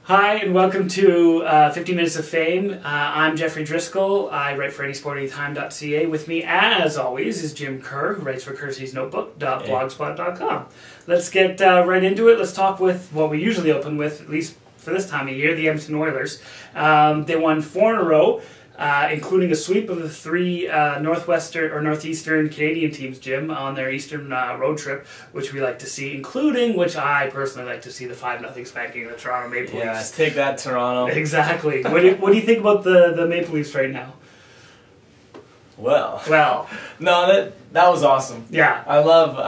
Hi, and welcome to 50 Minutes of Fame. I'm Geoffrey Driscoll. I write for anysportanytime.ca. With me, as always, is Jim Kerr, who writes for kerrsnotebook.blogspot.com. Let's get right into it. Let's talk with what we usually open with, at least for this time of year, the Edmonton Oilers. They won 4 in a row, including a sweep of the 3 northeastern Canadian teams, Jim, on their eastern road trip, which we like to see, including, which I personally like to see, the 5-0 spanking of the Toronto Maple Leafs. Yeah, take that, Toronto. Exactly. What do you think about the Maple Leafs right now? Well, no, that was awesome. Yeah, I love.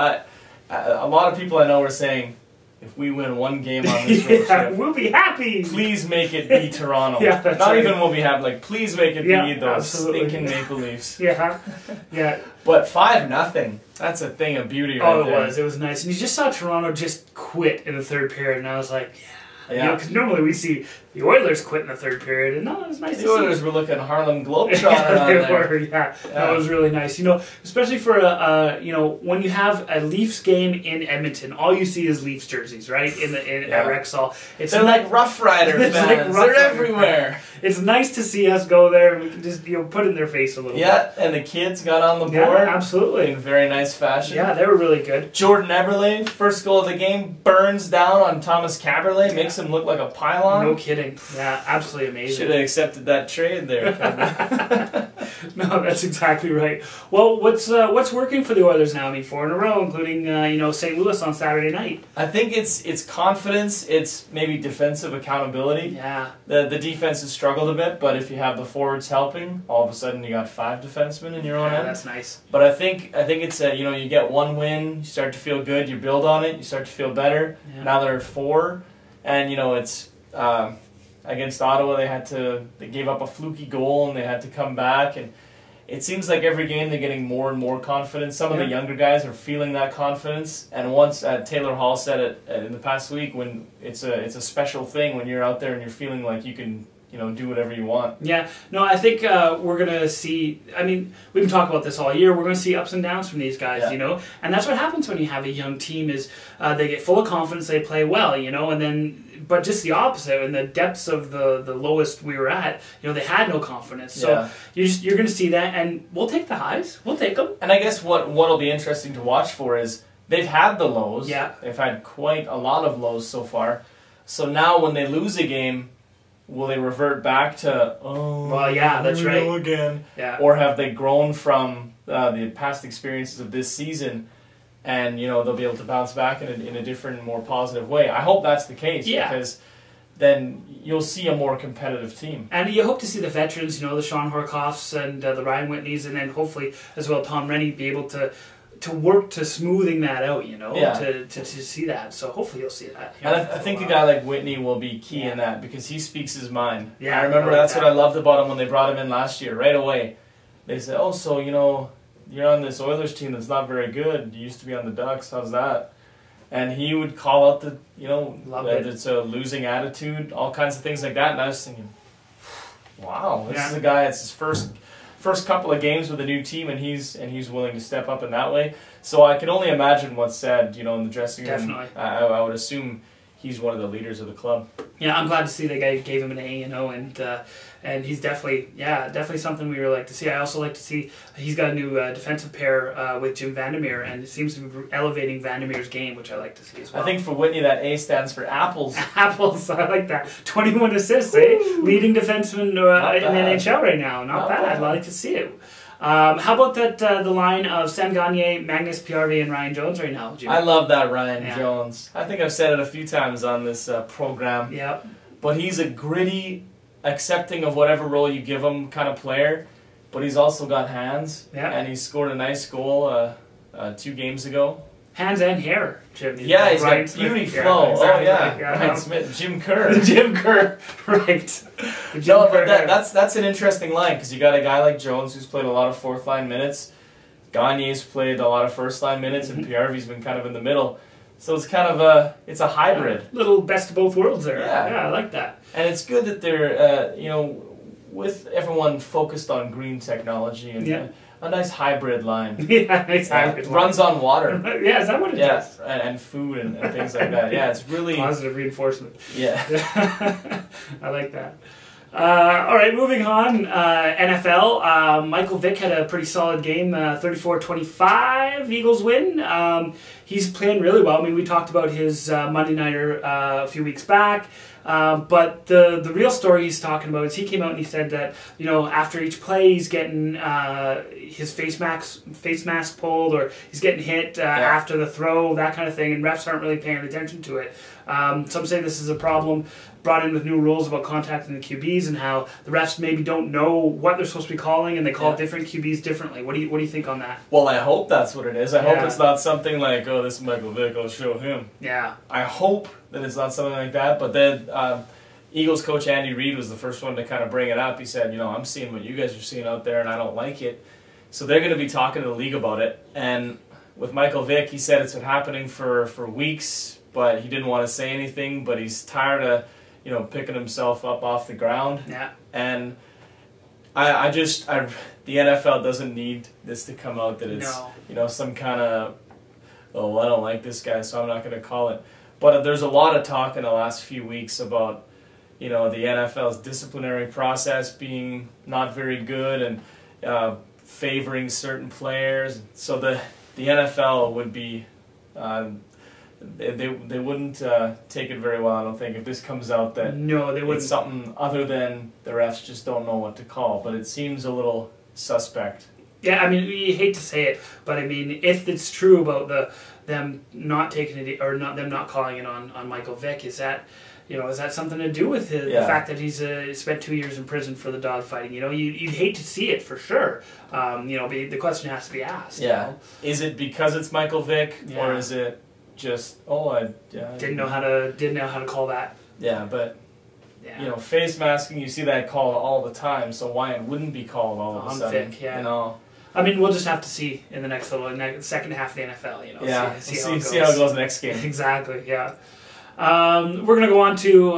A lot of people I know were saying, if we win one game on this road trip, we'll be happy. Please make it be Toronto. Yeah, that's Not right. even we'll be happy. Like, please make it be those absolutely. stinking Maple Leafs. Yeah, yeah. But 5-0. That's a thing of beauty, right there. It was nice, and you just saw Toronto just quit in the third period, and I was like, yeah. You know, because normally we see the Oilers quit in the third period, and no, it was nice to see. The Oilers were looking Harlem Globetrotter yeah, they on there. were, yeah. That was really nice. You know, especially for, when you have a Leafs game in Edmonton, all you see is Leafs jerseys, right, at Rexall. They're like Rough Rider fans. They're everywhere. It's nice to see us go there, and we can just, put in their face a little bit. Yeah, and the kids got on the board. Yeah, absolutely. In very nice fashion. Yeah, they were really good. Jordan Eberle, first goal of the game, burns down on Thomas Caberlet, makes him look like a pylon. No kidding. Yeah, absolutely amazing. Should have accepted that trade there. No, that's exactly right. Well, what's working for the Oilers now? I mean, 4 in a row, including St. Louis on Saturday night. I think it's confidence. It's maybe defensive accountability. Yeah. The defense has struggled a bit, but if you have the forwards helping, all of a sudden you got 5 defensemen in your own end. That's nice. But I think it's you get 1 win, you start to feel good, you build on it, you start to feel better. Yeah. Now they're at 4, and it's. Against Ottawa, they gave up a fluky goal and they had to come back, and it seems like every game they're getting more and more confidence. Some of the younger guys are feeling that confidence, and once Taylor Hall said it in the past week, when it's a special thing when you're out there and you're feeling like you can do whatever you want. Yeah, no, I think we're going to see, we've been talking about this all year, we're going to see ups and downs from these guys, and that's what happens when you have a young team is they get full of confidence, they play well, and then, but just the opposite, in the depths of the lowest we were at, they had no confidence, so you're going to see that, and we'll take the highs, we'll take them. And I guess what'll be interesting to watch for is, they've had the lows, they've had quite a lot of lows so far, so now when they lose a game, will they revert back to, that's right. Again? Yeah. Or have they grown from the past experiences of this season, and they'll be able to bounce back in a different, more positive way? I hope that's the case, because then you'll see a more competitive team. And you hope to see the veterans, the Sean Horkoffs and the Ryan Whitneys, and then hopefully as well Tom Rennie be able to work to smoothing that out, to see that. So hopefully you'll see that. And I think a guy like Whitney will be key in that, because he speaks his mind. Yeah, I remember that's what I loved about him when they brought him in last year. Right away, they said, "Oh, so you're on this Oilers team that's not very good. You used to be on the Ducks. How's that?" And he would call out that it's a losing attitude, all kinds of things like that. And I was thinking, wow, this is a guy. It's his first couple of games with a new team, and he's willing to step up in that way. So I can only imagine what's said, in the dressing room. Definitely. I would assume he's one of the leaders of the club. Yeah, I'm glad to see the guy gave him an A, and he's definitely something we really like to see. I also like to see he's got a new defensive pair with Jim Vandermeer, and it seems to be elevating Vandermeer's game, which I like to see as well. I think for Whitney that A stands for apples. Apples, I like that. 21 assists, eh? Leading defenseman in the NHL right now. Not bad. I like to see it. How about the line of Sam Gagner, Magnus Piarvi, and Ryan Jones right now, Jimmy? I love that Ryan Jones. I think I've said it a few times on this program. Yep. But he's a gritty, accepting of whatever role you give him kind of player. But he's also got hands. Yeah. And he scored a nice goal 2 games ago. Hands and hair, Jim. He's got beauty flow. Exactly. Ryan Smith, Jim Kerr. Jim Kerr, right. That's an interesting line, because you got a guy like Jones who's played a lot of 4th-line minutes. Gagner's played a lot of 1st-line minutes, and Piarvi's been kind of in the middle. So it's kind of a hybrid. Little best of both worlds there. Yeah, I like that. And it's good that they're, with everyone focused on green technology and a nice hybrid line. Yeah, nice hybrid line. Runs on water. Yeah, is that what it does? And food and things like that. Yeah, it's really positive reinforcement. Yeah. I like that. All right, moving on. NFL. Michael Vick had a pretty solid game. 34-25 Eagles win. He's playing really well. I mean, we talked about his Monday nighter a few weeks back. But the real story he's talking about is he came out and he said that, you know, after each play he's getting his face mask pulled, or he's getting hit after the throw, that kind of thing, and refs aren't really paying attention to it. Some say this is a problem brought in with new rules about contacting the QBs and how the refs maybe don't know what they're supposed to be calling and they call different QBs differently. What do you think on that? Well, I hope that's what it is. I hope it's not something like, oh, this is Michael Vick, I'll show him. Yeah. I hope that it's not something like that, but then Eagles coach Andy Reid was the first one to kind of bring it up. He said, you know, I'm seeing what you guys are seeing out there and I don't like it. So they're going to be talking to the league about it. And with Michael Vick, he said it's been happening for weeks, but he didn't want to say anything, but he's tired of, you know, picking himself up off the ground. Yeah. And I the NFL doesn't need this to come out that it's, you know, some kind of, oh, well, I don't like this guy, so I'm not going to call it. But there's a lot of talk in the last few weeks about, you know, the NFL's disciplinary process being not very good and favoring certain players. So the NFL would be, they wouldn't take it very well, I don't think, if this comes out that they wouldn't. It's something other than the refs just don't know what to call. But it seems a little suspect. Yeah, I mean, you hate to say it, but I mean, if it's true about them not taking it, or them not calling it on Michael Vick, is that something to do with the fact that he's spent 2 years in prison for the dog fighting? You know, you'd hate to see it for sure. You know, the question has to be asked. Yeah. You know? Is it because it's Michael Vick, or is it just I didn't know how to call that? Yeah, but. Yeah. You know, face masking, you see that called all the time, so why it wouldn't be called all of a sudden? Vick, yeah. You know? I mean, we'll just have to see in the next second half of the NFL, you know. Yeah, see how it goes next game. Exactly, yeah. We're going to go on to,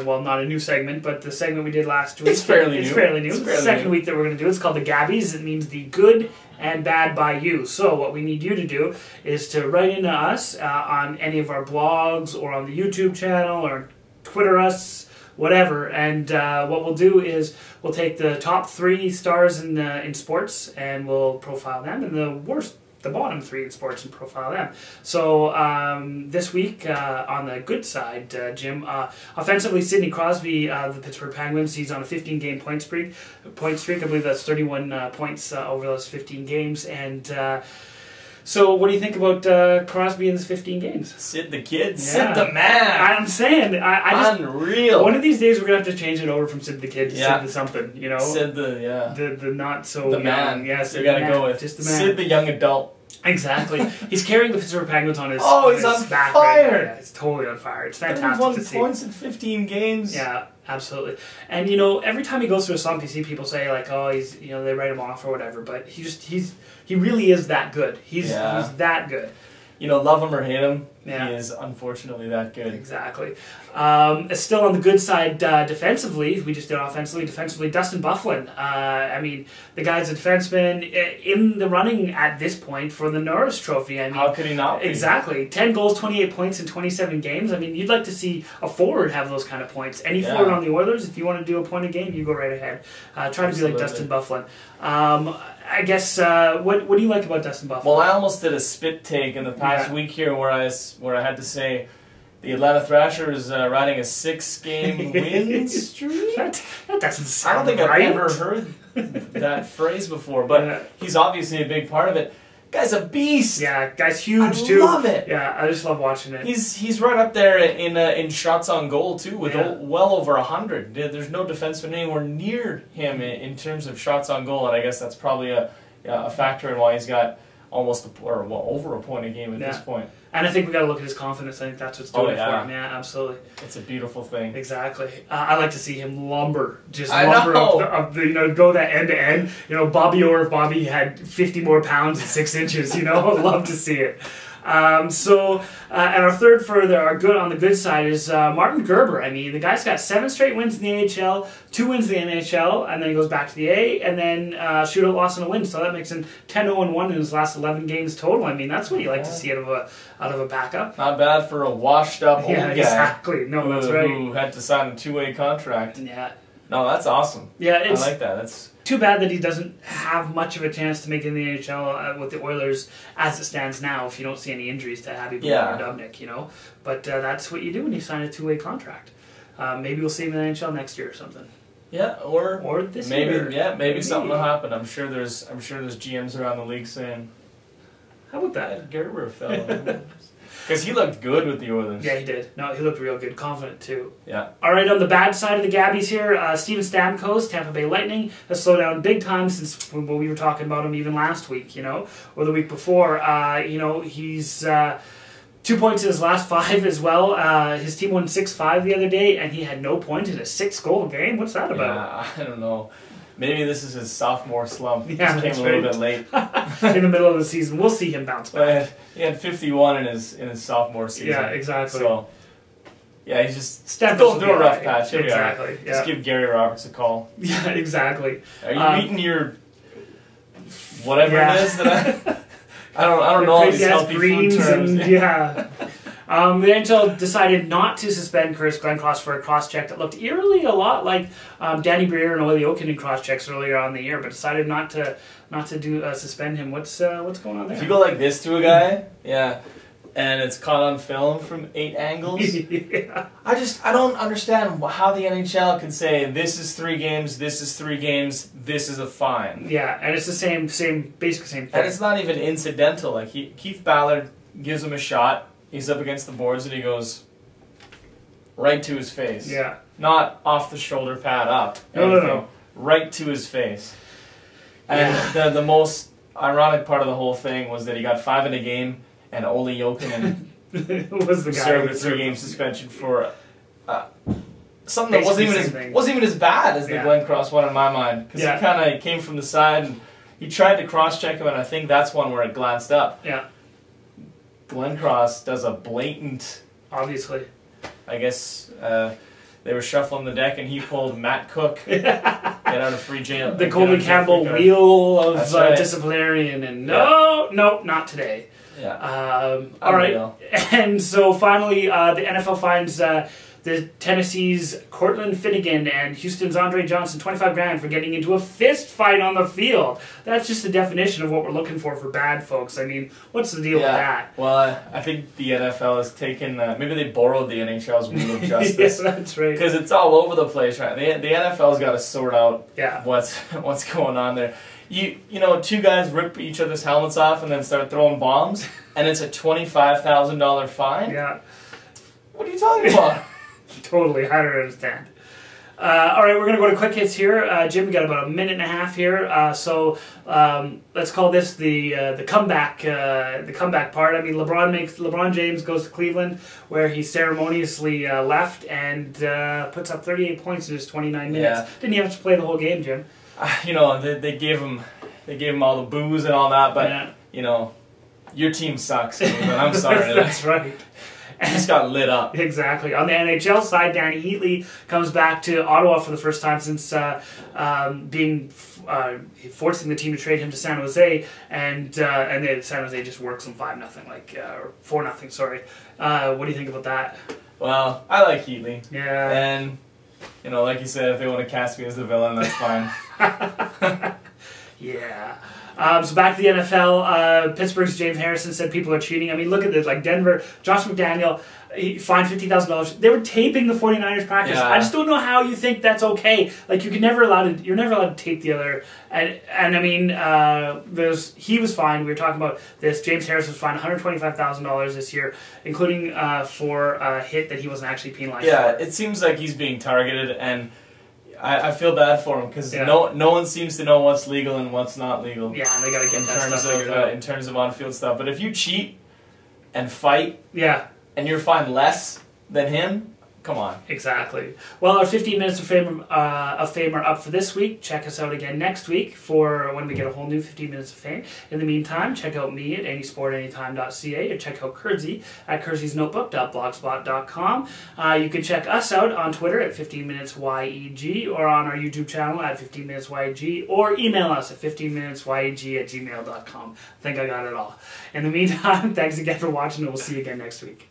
well, not a new segment, but the segment we did last week. It's fairly new. It's the second week that we're going to do. It's called the GABBYs. It means the good and bad by you. So what we need you to do is to write into us on any of our blogs or on the YouTube channel or Twitter us, whatever. And what we'll do is we'll take the top 3 stars in sports and we'll profile them, and the bottom 3 in sports and profile them. So this week on the good side, Jim, offensively, Sidney Crosby, the Pittsburgh Penguins, he's on a 15-game point streak. I believe that's 31 points over those 15 games. And so what do you think about Crosby in his 15 games? Sid the kid, Sid the man. I'm saying, I just, unreal. One of these days we're gonna have to change it over from Sid the kid to Sid the something, you know. Sid the the not so the young. man. Yeah, Sid you gotta the man. go with just the man. Sid the young adult. Exactly. He's carrying the Pittsburgh Penguins on his he's on back fire. Right. Yeah, he's totally on fire. It's fantastic to see. 31 points in 15 games. Yeah, absolutely. And you know, every time he goes through a slump, you see people say like, "Oh, he's they write him off or whatever." But he really is that good. He's that good. You know, love him or hate him, he is unfortunately that good. Exactly. Still on the good side defensively, we just did offensively. Defensively, Dustin Byfuglien. I mean, the guy's a defenseman in the running at this point for the Norris Trophy. I mean, how could he not be? Exactly. 10 goals, 28 points in 27 games. I mean, you'd like to see a forward have those kind of points. Any forward on the Oilers, if you want to do a point a game, you go right ahead. Try to be like Dustin Byfuglien. I guess, what do you like about Dustin Byfuglien? Well, I almost did a spit take in the past week here where I had to say the Atlanta Thrashers riding a 6-game win streak. That doesn't sound I don't think right. I've ever heard that phrase before, but he's obviously a big part of it. Guy's a beast. Yeah, guy's huge too. I love it. Yeah, I just love watching it. He's right up there in shots on goal too, with well over 100. There's no defenseman anywhere near him in terms of shots on goal, and I guess that's probably a factor in why he's got almost over a point a game at this point. And I think we got to look at his confidence. I think that's what's doing it for him. Yeah, absolutely. It's a beautiful thing. Exactly. I like to see him lumber, up go that end to end. You know, Bobby Orr, if Bobby had 50 more pounds at 6 inches. You know, I'd love to see it. And our third for on the good side is Martin Gerber. I mean, the guy's got 7 straight wins in the AHL, 2 wins in the NHL, and then he goes back to the A, and then shootout, loss, and a win. So that makes him 10-0-1 in his last 11 games total. I mean, that's what you like to see out of a backup. Not bad for a washed-up old guy. Exactly. No, that's right. Who had to sign a 2-way contract. Yeah. No, that's awesome. Yeah, I like that. That's too bad that he doesn't have much of a chance to make it in the NHL with the Oilers as it stands now. If you don't see any injuries to Abby or Dubnik, you know. But that's what you do when you sign a 2-way contract. Maybe we'll see him in the NHL next year or something. Yeah, or this maybe year. Yeah, maybe something will happen. I'm sure there's GMs around the league saying, "How about that Gerber fellow?" Because he looked good with the Oilers. Yeah, he did. No, he looked real good. Confident, too. Yeah. All right, on the bad side of the Gabbies here, Steven Stamkos, Tampa Bay Lightning, has slowed down big time since when we were talking about him even last week, you know, or the week before. You know, he's 2 points in his last 5 as well. His team won 6-5 the other day, and he had no points in a 6-goal game. What's that about? Yeah, I don't know. Maybe this is his sophomore slump. He Yeah, just came a little bit late. In the middle of the season. We'll see him bounce back. He had 51 in his sophomore season. Yeah, exactly. So, yeah, he's just going through a rough patch. Here exactly. Yeah. Just give Gary Roberts a call. Yeah, exactly. Are you eating your whatever it is that I don't know all these healthy food terms. The NHL decided not to suspend Glencross for a cross-check that looked eerily a lot like Danny Briere and Olli Jokinen cross-checks earlier on in the year, but decided not to suspend him. What's going on there? If you go like this to a guy, yeah, and it's caught on film from 8 angles, yeah. I don't understand how the NHL can say this is 3 games, this is 3 games, this is a fine. Yeah, and it's the basically same thing. And it's not even incidental. Like Keith Ballard gives him a shot. He's up against the boards and he goes right to his face. Yeah. Not off the shoulder pad up. No. Right to his face. And the most ironic part of the whole thing was that he got 5 in a game and Olli Jokinen was the guy served a 3-game suspension for something that wasn't even as bad as the Glencross one in my mind. Because he kind of came from the side and he tried to cross-check him, and I think that's one where it glanced up. Yeah. Glencross does a blatant... Obviously. I guess they were shuffling the deck and he pulled Matt Cook. Get out of free jail. The Colby Campbell wheel of disciplinarian. And no, not today. Yeah. All right. And so finally, the NFL finds the Tennessee's Cortland, Finnegan and Houston's Andre Johnson $25,000 for getting into a fist fight on the field. That's just the definition of what we're looking for bad folks. I mean, what's the deal with that? Well, I think the NFL has taken, maybe they borrowed the NHL's rule of justice. Yeah, that's right. Because it's all over the place, right? The NFL's got to sort out what's going on there. You know, 2 guys rip each other's helmets off and then start throwing bombs, and it's a $25,000 fine? Yeah. What are you talking about? Totally, I don't understand. All right, we're going to go to quick hits here. Jim, we got about a minute and a half here. So let's call this the comeback part. I mean, LeBron James goes to Cleveland, where he ceremoniously left and puts up 38 points in just 29 minutes. Yeah. Didn't he have to play the whole game, Jim? You know, they gave him all the booze and all that, but you know, your team sucks. I'm sorry. That's right. He just got lit up. Exactly. On the NHL side, Danny Heatley comes back to Ottawa for the first time since forcing the team to trade him to San Jose, and then San Jose just works them 5-0, or 4-0. Sorry. What do you think about that? Well, I like Heatley. Yeah. And you know, like you said, if they want to cast me as the villain, that's fine. Yeah. So back to the NFL, Pittsburgh's James Harrison said people are cheating. I mean, look at this. Like Denver, Josh McDaniel, he fined $50,000. They were taping the 49ers practice. Yeah. I just don't know how you think that's okay. Like you're never allowed to tape the other. And I mean, he was fined. We were talking about this. James Harrison was fined $125,000 this year, including for a hit that he wasn't actually penalized. Yeah, for. It seems like he's being targeted, and I feel bad for him because no one seems to know what's legal and what's not legal. Yeah, and they got to get that stuff figured out. In terms of on-field stuff. But if you cheat and fight, and you're fined less than him, come on. Exactly. Well, our 15 Minutes of Fame are up for this week. Check us out again next week for when we get a whole new 15 Minutes of Fame. In the meantime, check out me at anysportanytime.ca or check out Kurdsy at kurdzysnotebook.blogspot.com. You can check us out on Twitter at 15minutesYEG or on our YouTube channel at 15minutesYEG or email us at 15minutesYEG@gmail.com. I think I got it all. In the meantime, thanks again for watching and we'll see you again next week.